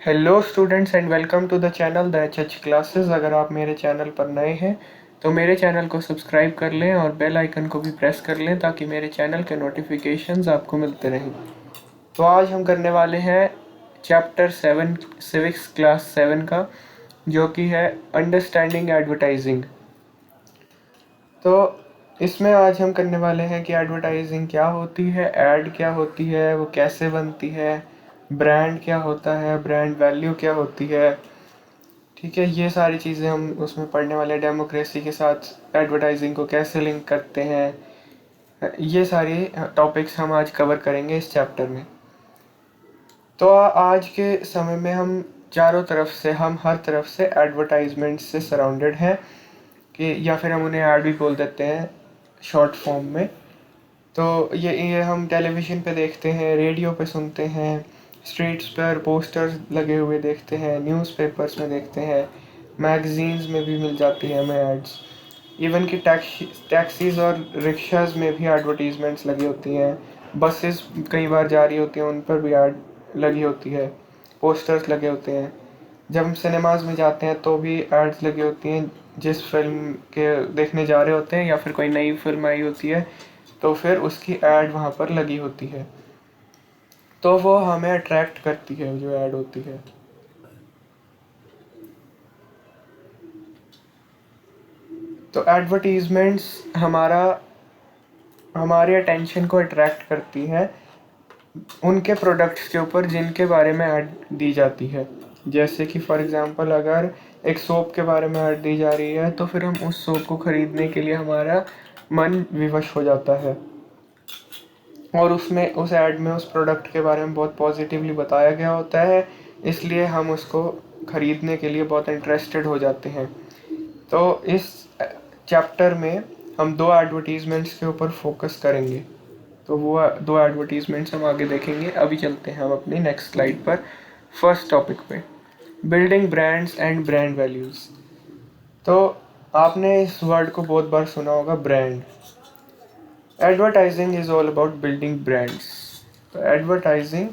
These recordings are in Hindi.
Hello students and welcome to the channel the H classes. अगर आप मेरे चैनल पर नए हैं तो मेरे चैनल को सब्सक्राइब कर लें और बेल आइकन को भी प्रेस कर लें ताकि मेरे चैनल के नोटिफिकेशंस आपको मिलते रहें। तो आज हम करने वाले हैं चैप्टर 7 सिविक्स क्लास 7 का, जो कि है अंडरस्टैंडिंग एडवर्टाइजिंग। तो इसमें आज हम करने वाले हैं कि एडवर्टाइजिंग क्या होती है, ऐड क्या होती है, वो कैसे बनती है, ब्रांड क्या होता है, ब्रांड वैल्यू क्या होती है। ठीक है, ये सारी चीज़ें हम उसमें पढ़ने वाले हैं। डेमोक्रेसी के साथ एडवर्टाइजिंग को कैसे लिंक करते हैं, ये सारे टॉपिक्स हम आज कवर करेंगे इस चैप्टर में। तो आज के समय में हम चारों तरफ से, हम हर तरफ से एडवर्टाइजमेंट से सराउंडेड हैं, कि या फिर हम उन्हें ऐड भी बोल देते हैं शॉर्ट फॉर्म में। तो ये हम टेलीविज़न पे देखते हैं, रेडियो पे सुनते हैं, स्ट्रीट्स पर पोस्टर्स लगे हुए देखते हैं, न्यूज़पेपर्स में देखते हैं, मैगज़ीन्स में भी मिल जाती है हमें एड्स। इवन कि टैक्सीज़ और रिक्शाज़ में भी एडवर्टीज़मेंट्स लगी होती हैं। बसेस कई बार जा रही होती हैं, उन पर भी ऐड लगी होती है, पोस्टर्स लगे होते हैं। जब हम सिनेमाज में जाते हैं तो भी एड्स लगी होती हैं, जिस फिल्म के देखने जा रहे होते हैं या फिर कोई नई फिल्म आई होती है तो फिर उसकी ऐड वहाँ पर लगी होती है, तो वो हमें अट्रैक्ट करती है जो ऐड होती है। तो एडवर्टीजमेंट्स हमारे अटेंशन को अट्रैक्ट करती है उनके प्रोडक्ट्स के ऊपर जिनके बारे में ऐड दी जाती है। जैसे कि फॉर एग्जांपल अगर एक सोप के बारे में ऐड दी जा रही है तो फिर हम उस सोप को ख़रीदने के लिए हमारा मन विवश हो जाता है, और उसमें उस ऐड में उस प्रोडक्ट के बारे में बहुत पॉजिटिवली बताया गया होता है, इसलिए हम उसको ख़रीदने के लिए बहुत इंटरेस्टेड हो जाते हैं। तो इस चैप्टर में हम दो एडवर्टीज़मेंट्स के ऊपर फोकस करेंगे। तो वो दो एडवर्टीज़मेंट्स हम आगे देखेंगे। अभी चलते हैं हम अपनी नेक्स्ट स्लाइड पर, फर्स्ट टॉपिक पे, building brands and brand values. तो आपने इस वर्ड को बहुत बार सुना होगा, brand. Advertising is all about building brands. तो एडवर्टाइजिंग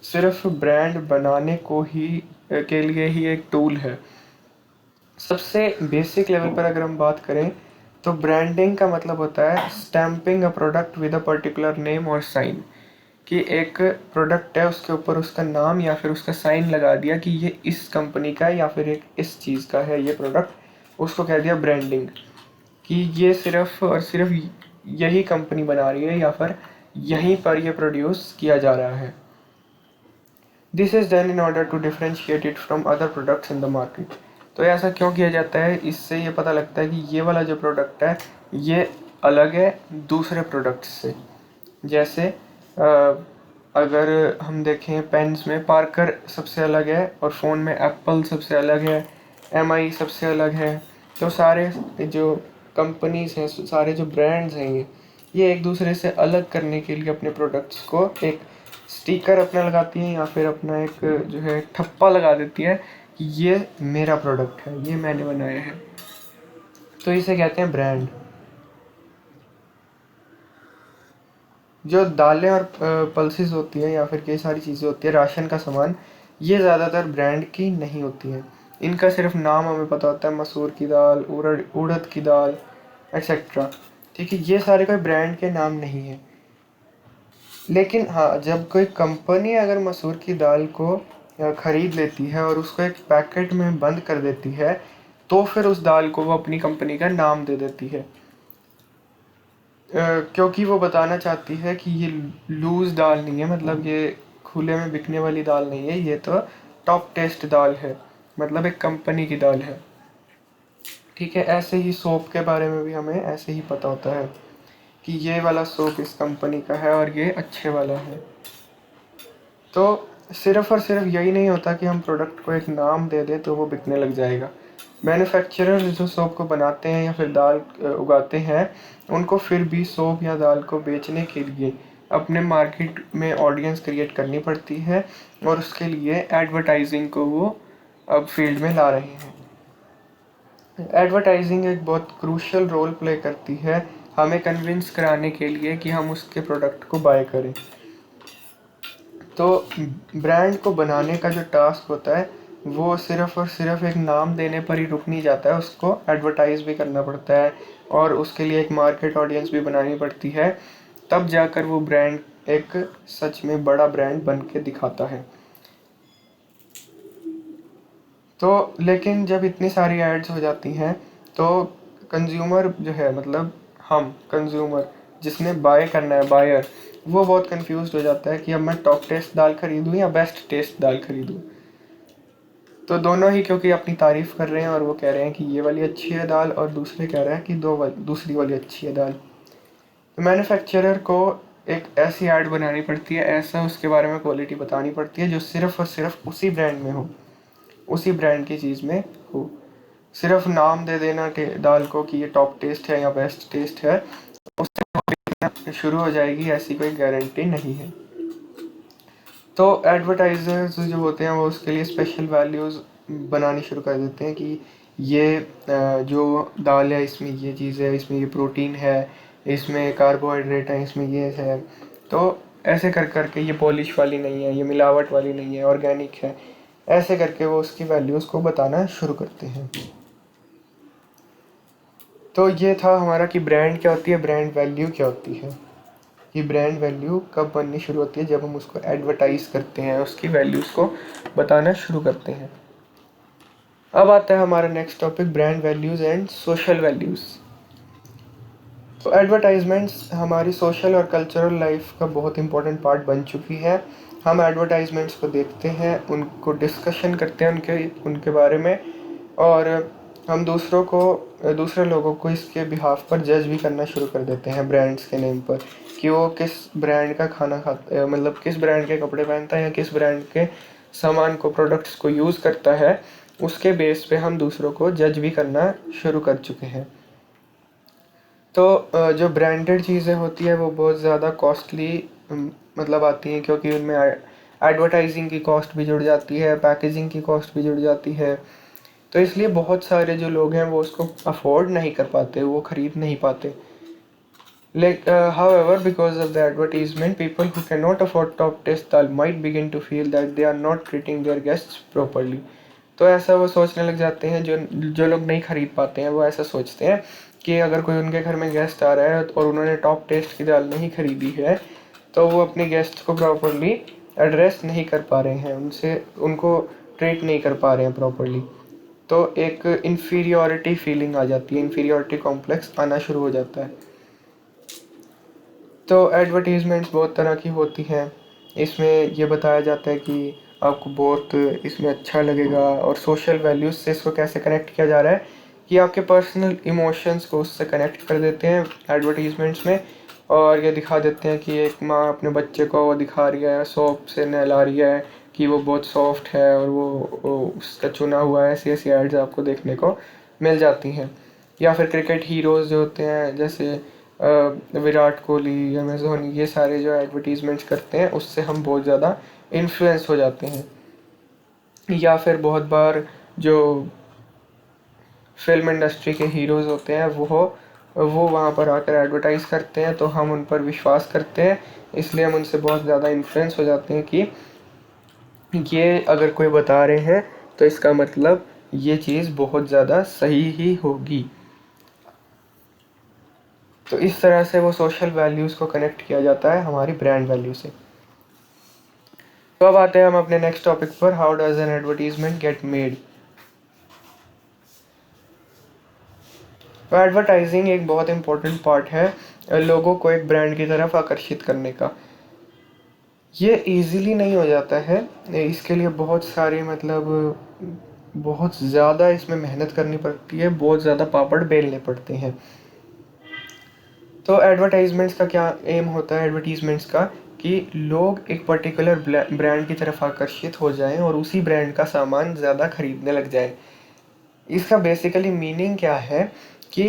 सिर्फ ब्रांड बनाने को ही के लिए ही एक टूल है। सबसे बेसिक लेवल पर अगर हम बात करें तो ब्रांडिंग का मतलब होता है stamping a product with a particular name और साइन। कि एक प्रोडक्ट है, उसके ऊपर उसका नाम या फिर उसका साइन लगा दिया कि ये इस कंपनी का है या फिर एक इस चीज़ का है ये प्रोडक्ट, उसको कह दिया ब्रांडिंग। कि ये सिर्फ और सिर्फ यही कंपनी बना रही है या फिर यहीं पर ये प्रोड्यूस किया जा रहा है। This is done in order to differentiate it from other products in the market. तो ऐसा क्यों किया जाता है? इससे ये पता लगता है कि ये वाला जो प्रोडक्ट है ये अलग है दूसरे प्रोडक्ट्स से। जैसे अगर हम देखें, पेन्स में पार्कर सबसे अलग है और फ़ोन में एप्पल सबसे अलग है, एमआई सबसे अलग है। तो सारे जो कंपनीज हैं, सारे जो ब्रांड्स हैं, ये एक दूसरे से अलग करने के लिए अपने प्रोडक्ट्स को एक स्टिकर अपना लगाती हैं या फिर अपना एक जो है ठप्पा लगा देती है कि ये मेरा प्रोडक्ट है, ये मैंने बनाया है। तो इसे कहते हैं ब्रांड। जो दालें और पल्सेस होती हैं या फिर कई सारी चीज़ें होती है, राशन का सामान, ये ज़्यादातर ब्रांड की नहीं होती हैं। इनका सिर्फ नाम हमें पता होता है, मसूर की दाल, उड़द की दाल, एक्सेट्रा। ठीक है, ये सारे कोई ब्रांड के नाम नहीं है। लेकिन हाँ, जब कोई कंपनी अगर मसूर की दाल को ख़रीद लेती है और उसको एक पैकेट में बंद कर देती है तो फिर उस दाल को वो अपनी कंपनी का नाम दे देती है, क्योंकि वो बताना चाहती है कि ये लूज़ दाल नहीं है, मतलब ये खुले में बिकने वाली दाल नहीं है, ये तो टॉप टेस्ट दाल है, मतलब एक कंपनी की दाल है। ठीक है, ऐसे ही सोप के बारे में भी हमें ऐसे ही पता होता है कि ये वाला सोप इस कंपनी का है और ये अच्छे वाला है। तो सिर्फ और सिर्फ यही नहीं होता कि हम प्रोडक्ट को एक नाम दे दें तो वो बिकने लग जाएगा। मैन्युफैक्चरर जो सोप को बनाते हैं या फिर दाल उगाते हैं, उनको फिर भी सोप या दाल को बेचने के लिए अपने मार्केट में ऑडियंस क्रिएट करनी पड़ती है, और उसके लिए एडवर्टाइजिंग को वो अब फील्ड में ला रहे हैं। एडवर्टाइजिंग एक बहुत क्रूशियल रोल प्ले करती है हमें कन्विंस कराने के लिए कि हम उसके प्रोडक्ट को बाय करें। तो ब्रांड को बनाने का जो टास्क होता है वो सिर्फ़ और सिर्फ एक नाम देने पर ही रुक नहीं जाता है, उसको एडवर्टाइज़ भी करना पड़ता है और उसके लिए एक मार्केट ऑडियंस भी बनानी पड़ती है, तब जाकर वो ब्रांड एक सच में बड़ा ब्रांड बन के दिखाता है। तो लेकिन जब इतनी सारी एड्स हो जाती हैं तो कंज्यूमर जो है, मतलब हम कंज्यूमर जिसने बाय करना है, बायर, वो बहुत कंफ्यूज हो जाता है कि अब मैं टॉप टेस्ट दाल खरीदूं या बेस्ट टेस्ट दाल खरीदूं। तो दोनों ही क्योंकि अपनी तारीफ़ कर रहे हैं और वो कह रहे हैं कि ये वाली अच्छी है दाल, और दूसरे कह रहे हैं कि दूसरी वाली अच्छी है दाल। तो मैन्युफैक्चरर को एक ऐसी ऐड बनानी पड़ती है, ऐसा उसके बारे में क्वालिटी बतानी पड़ती है जो सिर्फ़ और सिर्फ उसी ब्रांड में हो, उसी ब्रांड की चीज़ में हो। सिर्फ नाम दे देना दाल को कि ये टॉप टेस्ट है या बेस्ट टेस्ट है, उससे शुरू हो जाएगी, ऐसी कोई गारंटी नहीं है। तो एडवर्टाइजर्स जो होते हैं वो उसके लिए स्पेशल वैल्यूज़ बनानी शुरू कर देते हैं कि ये जो दाल है इसमें ये चीज़ है, इसमें ये प्रोटीन है, इसमें कार्बोहाइड्रेट है, इसमें ये है। तो ऐसे कर करके ये पॉलिश वाली नहीं है, ये मिलावट वाली नहीं है, ऑर्गेनिक है, ऐसे करके वो उसकी वैल्यूज़ को बताना शुरू करते हैं। तो ये था हमारा कि ब्रांड क्या होती है, ब्रांड वैल्यू क्या होती है। कि ब्रांड वैल्यू कब बननी शुरू होती है, जब हम उसको एडवर्टाइज करते हैं, उसकी वैल्यूज़ को बताना शुरू करते हैं। अब आता है हमारा next topic, brand values and social values. तो एडवर्टाइजमेंट्स हमारी सोशल और कल्चरल लाइफ का बहुत इंपॉर्टेंट पार्ट बन चुकी है। हम एडवर्टाइजमेंट्स को देखते हैं, उनको डिस्कशन करते हैं उनके बारे में, और हम दूसरे लोगों को इसके बिहाफ पर जज भी करना शुरू कर देते हैं ब्रांड्स के नेम पर, कि वो किस ब्रांड का खाना खाता, मतलब किस ब्रांड के कपड़े पहनता है या किस ब्रांड के सामान को, प्रोडक्ट्स को यूज़ करता है। उसके बेस पे हम दूसरों को जज भी करना शुरू कर चुके हैं। तो जो ब्रांडेड चीज़ें होती है वो बहुत ज़्यादा कॉस्टली मतलब आती हैं, क्योंकि उनमें एडवर्टाइजिंग की कॉस्ट भी जुड़ जाती है, पैकेजिंग की कॉस्ट भी जुड़ जाती है। तो इसलिए बहुत सारे जो लोग हैं वो उसको अफोर्ड नहीं कर पाते, वो ख़रीद नहीं पाते। However, because of the advertisement, people who cannot afford top taste dal might begin to feel that they are not treating their guests properly. तो ऐसा वो सोचने लग जाते हैं, जो लोग नहीं खरीद पाते हैं वो ऐसा सोचते हैं कि अगर कोई उनके घर में गेस्ट आ रहा है और उन्होंने टॉप टेस्ट की दाल नहीं खरीदी है तो वो अपने गेस्ट को प्रॉपरली एड्रेस नहीं कर पा रहे हैं, उनको ट्रीट नहीं कर पा रहे हैं प्रॉपरली। तो एक इन्फीरियॉरिटी फीलिंग आ जाती है, इन्फीरियॉरिटी कॉम्प्लेक्स आना शुरू हो जाता है। तो एडवर्टीज़मेंट्स बहुत तरह की होती हैं, इसमें ये बताया जाता है कि आपको बहुत इसमें अच्छा लगेगा, और सोशल वैल्यूज़ से इसको कैसे कनेक्ट किया जा रहा है कि आपके पर्सनल इमोशंस को उससे कनेक्ट कर देते हैं एडवर्टीज़मेंट्स में, और ये दिखा देते हैं कि एक माँ अपने बच्चे को वो दिखा रही है, सोप से नहला रही है कि वो बहुत सॉफ्ट है, और वो उसका चुना हुआ है, ऐसी ऐसी एड्स आपको देखने को मिल जाती हैं। या फिर क्रिकेट हीरोज़ जो होते हैं, जैसे विराट कोहली, एम एस धोनी, ये सारे जो एडवर्टीज़मेंट्स करते हैं उससे हम बहुत ज़्यादा इन्फ्लुएंस हो जाते हैं। या फिर बहुत बार जो फिल्म इंडस्ट्री के हीरोज़ होते हैं वो वहाँ पर आकर एडवर्टाइज़ करते हैं, तो हम उन पर विश्वास करते हैं, इसलिए हम उनसे बहुत ज़्यादा इन्फ्लुएंस हो जाते हैं कि ये अगर कोई बता रहे हैं तो इसका मतलब ये चीज़ बहुत ज़्यादा सही ही होगी। तो इस तरह से वो सोशल वैल्यूज़ को कनेक्ट किया जाता है हमारी ब्रांड वैल्यू से। तो अब आते हैं हम अपने नेक्स्ट टॉपिक पर, how does N advertisement gate made. तो एडवर्टाइजिंग एक बहुत इंपॉर्टेंट पार्ट है लोगों को एक ब्रांड की तरफ आकर्षित करने का। ये इजीली नहीं हो जाता है, इसके लिए बहुत सारे बहुत ज़्यादा इसमें मेहनत करनी पड़ती है, बहुत ज़्यादा पापड़ बेलने पड़ते हैं। तो एडवर्टाइजमेंट्स का क्या एम होता है, एडवर्टीजमेंट्स का, कि लोग एक पर्टिकुलर ब्रांड की तरफ आकर्षित हो जाएं और उसी ब्रांड का सामान ज़्यादा खरीदने लग जाएं। इसका बेसिकली मीनिंग क्या है कि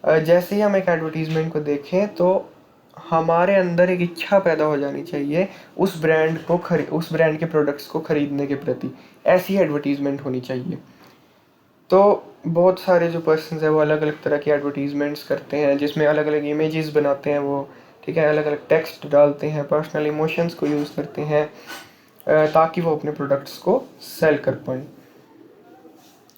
जैसे ही हम एक एडवर्टीजमेंट को देखें तो हमारे अंदर एक इच्छा पैदा हो जानी चाहिए उस ब्रांड के प्रोडक्ट्स को खरीदने के प्रति, ऐसी एडवर्टीजमेंट होनी चाहिए। तो बहुत सारे जो पर्सन्स हैं वो अलग अलग तरह की एडवर्टीजमेंट्स करते हैं, जिसमें अलग अलग इमेजेस बनाते हैं वो, ठीक है, अलग अलग टेक्स्ट डालते हैं, पर्सनल इमोशंस को यूज़ करते हैं, ताकि वो अपने प्रोडक्ट्स को सेल कर पाएँ।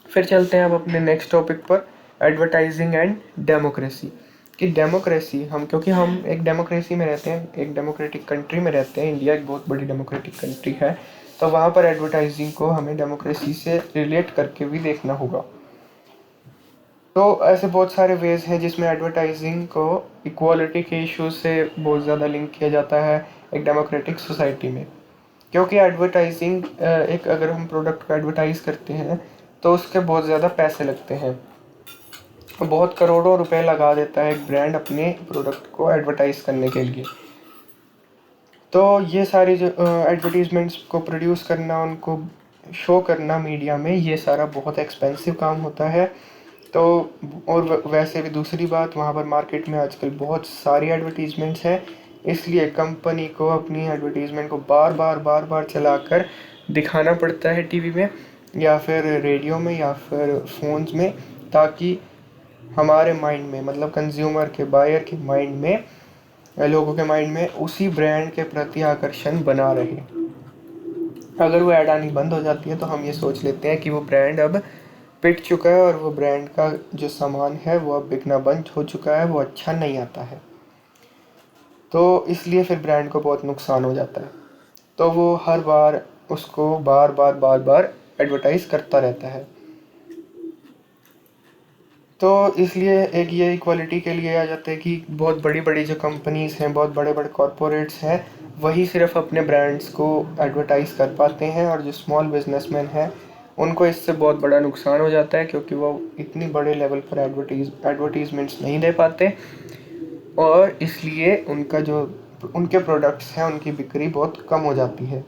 फिर चलते हैं अब अपने नेक्स्ट टॉपिक पर, एडवर्टाइजिंग एंड डेमोक्रेसी। कि डेमोक्रेसी क्योंकि हम एक डेमोक्रेसी में रहते हैं, एक डेमोक्रेटिक कंट्री में रहते हैं, इंडिया एक बहुत बड़ी डेमोक्रेटिक कंट्री है, तो वहाँ पर एडवर्टाइजिंग को हमें डेमोक्रेसी से रिलेट करके भी देखना होगा। तो ऐसे बहुत सारे वेज हैं जिसमें एडवर्टाइजिंग को इक्वालिटी के इश्यूज से बहुत ज़्यादा लिंक किया जाता है एक डेमोक्रेटिक सोसाइटी में। क्योंकि एडवर्टाइजिंग अगर हम प्रोडक्ट को एडवर्टाइज़ करते हैं तो उसके बहुत ज़्यादा पैसे लगते हैं, बहुत करोड़ों रुपए लगा देता है एक ब्रांड अपने प्रोडक्ट को एडवर्टाइज़ करने के लिए। तो ये सारी जो एडवर्टीज़मेंट्स को प्रोड्यूस करना, उनको शो करना मीडिया में, ये सारा बहुत एक्सपेंसिव काम होता है। तो और वैसे भी दूसरी बात, वहाँ पर मार्केट में आजकल बहुत सारी एडवर्टीज़मेंट्स हैं, इसलिए कंपनी को अपनी एडवर्टीज़मेंट को बार बार चलाकर दिखाना पड़ता है टीवी में या फिर रेडियो में या फिर फ़ोन्स में, ताकि हमारे माइंड में, मतलब कंज्यूमर के, बायर के माइंड में, लोगों के माइंड में उसी ब्रांड के प्रति आकर्षण बना रहे। अगर वो ऐड आनी बंद हो जाती है तो हम ये सोच लेते हैं कि वो ब्रांड अब पिट चुका है और वो ब्रांड का जो सामान है वो अब बिकना बंद हो चुका है, वो अच्छा नहीं आता है। तो इसलिए फिर ब्रांड को बहुत नुकसान हो जाता है, तो वो हर बार उसको बार एडवर्टाइज़ करता रहता है। तो इसलिए एक ये इक्वालिटी के लिए आ जाता है कि बहुत बड़ी जो कंपनीज़ हैं, बहुत बड़े कॉरपोरेट्स हैं, वही सिर्फ अपने ब्रांड्स को एडवर्टाइज़ कर पाते हैं, और जो स्मॉल बिजनेसमैन हैं उनको इससे बहुत बड़ा नुकसान हो जाता है, क्योंकि वो इतनी बड़े लेवल पर एडवर्टीज़मेंट्स नहीं दे पाते, और इसलिए उनके प्रोडक्ट्स हैं, उनकी बिक्री बहुत कम हो जाती है।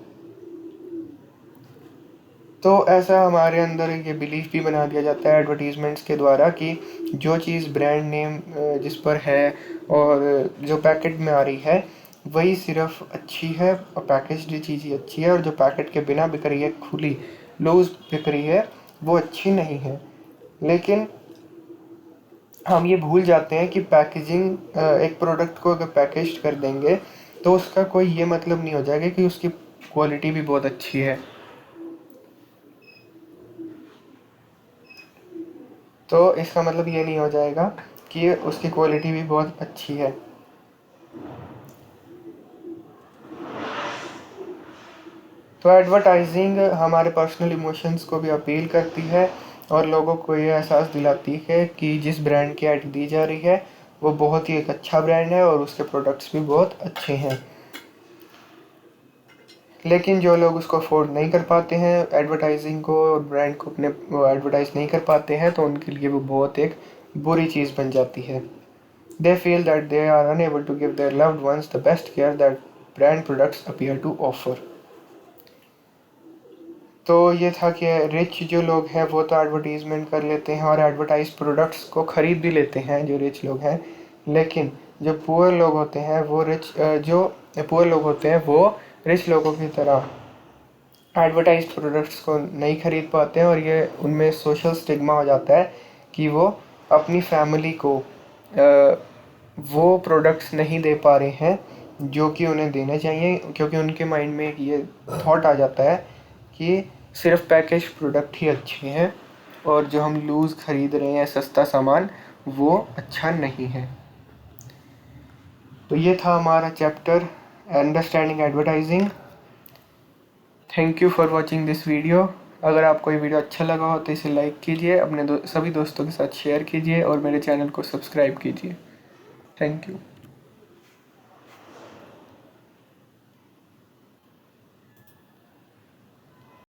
तो ऐसा हमारे अंदर ये बिलीफ भी बना दिया जाता है एडवर्टीज़मेंट्स के द्वारा कि जो चीज़ ब्रांड नेम जिस पर है और जो पैकेट में आ रही है वही सिर्फ अच्छी है, और पैकेज्ड चीज़ ही अच्छी है, और जो पैकेट के बिना बिक रही है, खुली लूज़ बिक रही है, वो अच्छी नहीं है। लेकिन हम ये भूल जाते हैं कि पैकेजिंग, एक प्रोडक्ट को अगर पैकेज कर देंगे तो उसका कोई ये मतलब नहीं हो जाएगा कि उसकी क्वालिटी भी बहुत अच्छी है। तो इसका मतलब ये नहीं हो जाएगा कि उसकी क्वालिटी भी बहुत अच्छी है। तो एडवर्टाइजिंग हमारे पर्सनल इमोशंस को भी अपील करती है और लोगों को ये एहसास दिलाती है कि जिस ब्रांड की ऐड दी जा रही है वो बहुत ही एक अच्छा ब्रांड है और उसके प्रोडक्ट्स भी बहुत अच्छे हैं। लेकिन जो लोग उसको अफोर्ड नहीं कर पाते हैं, एडवर्टाइजिंग को और ब्रांड को अपने एडवर्टाइज नहीं कर पाते हैं, तो उनके लिए वो बहुत एक बुरी चीज़ बन जाती है। They feel that they are unable to give their loved ones the best care that brand products appear to offer. तो ये था कि रिच जो लोग हैं वो तो एडवर्टीज़मेंट कर लेते हैं और एडवर्टाइज प्रोडक्ट्स को ख़रीद भी लेते हैं, जो रिच लोग हैं। लेकिन जो पुअर लोग होते हैं वो रिच लोगों की तरह एडवर्टाइज प्रोडक्ट्स को नहीं खरीद पाते हैं, और ये उनमें सोशल स्टिग्मा हो जाता है कि वो अपनी फैमिली को वो प्रोडक्ट्स नहीं दे पा रहे हैं जो कि उन्हें देने चाहिए, क्योंकि उनके माइंड में ये थॉट आ जाता है कि सिर्फ पैकेज प्रोडक्ट ही अच्छे हैं और जो हम लूज़ ख़रीद रहे हैं सस्ता सामान वो अच्छा नहीं है। तो ये था हमारा chapter understanding advertising. Thank you for watching this video. अगर आपको ये वीडियो अच्छा लगा हो तो इसे लाइक कीजिए, अपने सभी दोस्तों के साथ शेयर कीजिए और मेरे चैनल को सब्सक्राइब कीजिए। Thank you.